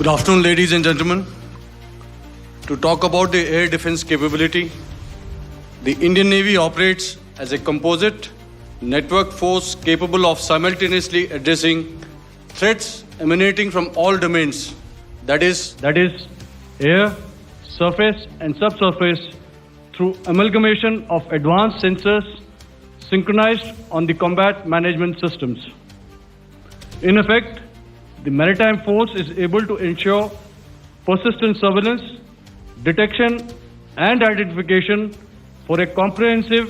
Good afternoon, ladies and gentlemen. To talk about the air defense capability, the Indian Navy operates as a composite network force capable of simultaneously addressing threats emanating from all domains, that is air, surface and subsurface, through amalgamation of advanced sensors synchronized on the combat management systems. In effect, the maritime force is able to ensure persistent surveillance, detection and identification for a comprehensive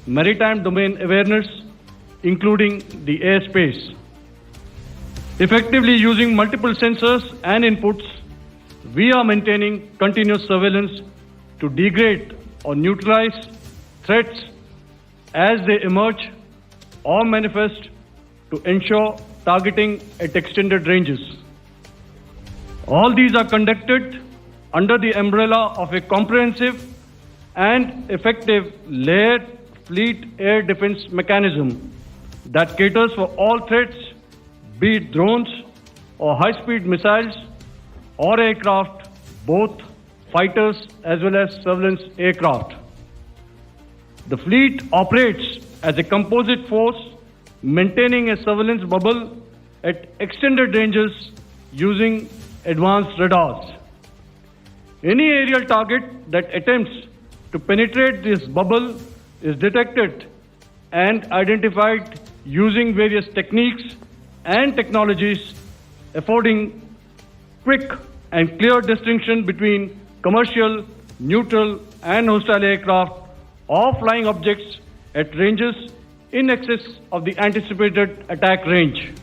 maritime domain awareness, including the airspace. Effectively using multiple sensors and inputs, we are maintaining continuous surveillance to degrade or neutralize threats as they emerge or manifest, to ensure targeting at extended ranges. All these are conducted under the umbrella of a comprehensive and effective layered fleet air defense mechanism that caters for all threats, be it drones or high-speed missiles or aircraft, both fighters as well as surveillance aircraft. The fleet operates as a composite force, maintaining a surveillance bubble at extended ranges using advanced radars. Any aerial target that attempts to penetrate this bubble is detected and identified using various techniques and technologies, affording quick and clear distinction between commercial, neutral and hostile aircraft or flying objects at ranges in excess of the anticipated attack range.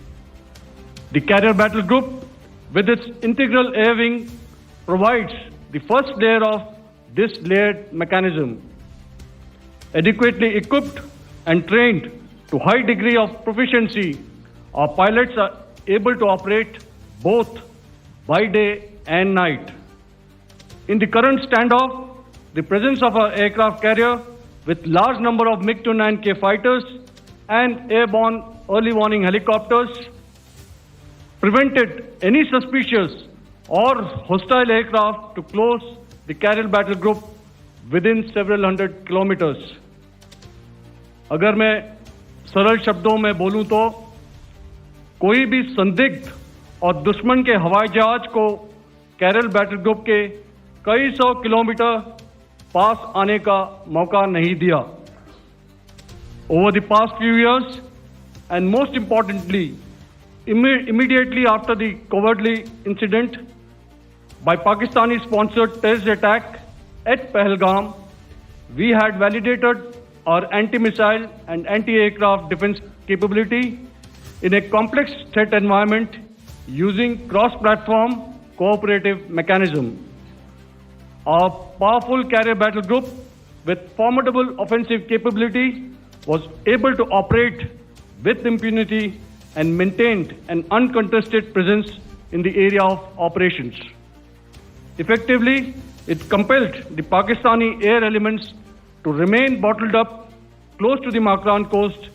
The Carrier Battle Group, with its integral air wing, provides the first layer of this layered mechanism. Adequately equipped and trained to high degree of proficiency, our pilots are able to operate both by day and night. In the current standoff, the presence of our aircraft carrier with large number of MiG-29K fighters and airborne early warning helicopters prevented any suspicious or hostile aircraft to close the Carrier Battle Group within several hundred kilometers. अगर मैं सरल शब्दों में बोलूं तो कोई भी संदिग्ध और दुश्मन के हवाई जहाज को कैरल बैटल ग्रुप के कई सौ किलोमीटर पास आने का मौका नहीं दिया. Over the past few years, and most importantly, immediately after the cowardly incident by Pakistani-sponsored terrorist attack at Pahalgam, we had validated our anti-missile and anti-aircraft defense capability in a complex threat environment using cross-platform cooperative mechanism. Our powerful Carrier Battle Group with formidable offensive capability was able to operate with impunity and maintained an uncontested presence in the area of operations. Effectively, it compelled the Pakistani air elements to remain bottled up close to the Makran coast,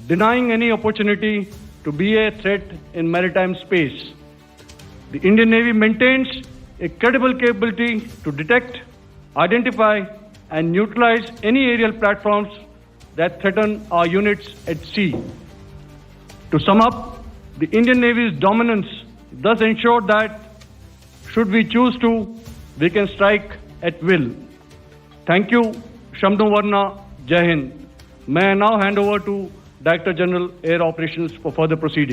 denying any opportunity to be a threat in maritime space. The Indian Navy maintains a credible capability to detect, identify and neutralize any aerial platforms that threaten our units at sea. To sum up, the Indian Navy's dominance thus ensured that, should we choose to, we can strike at will. Thank you, Shamdhu Varna, Jai Hind. May I now hand over to Director General Air Operations for further proceedings.